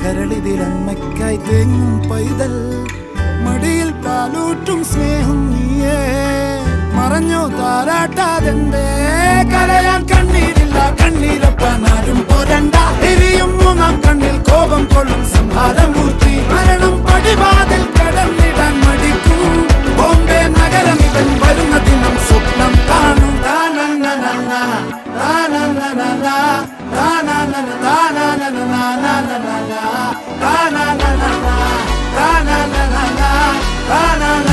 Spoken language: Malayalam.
കരളിതിലമ്മയ്ക്കായി തേങ്ങും പൈതൽ മടിയിൽ പാലൂറ്റും സ്നേഹം നീയേ മറഞ്ഞോ താരാട്ടാതെന്റെ കരയാൻ കണ്ണീരില്ല കണ്ണീരപ്പാൻ ആരും പോരണ്ട എരിയും മൂന്നാം കണ്ണിൽ കോപം കൊള്ളും സംഹാരമൂർത്തി മരണം പടിവാതിൽ കടന്നിടാൻ മടിക്കും ബോംബെ നഗരം ഇവൻ വരുന്ന ദിനം സ്വപ്നം കാണും na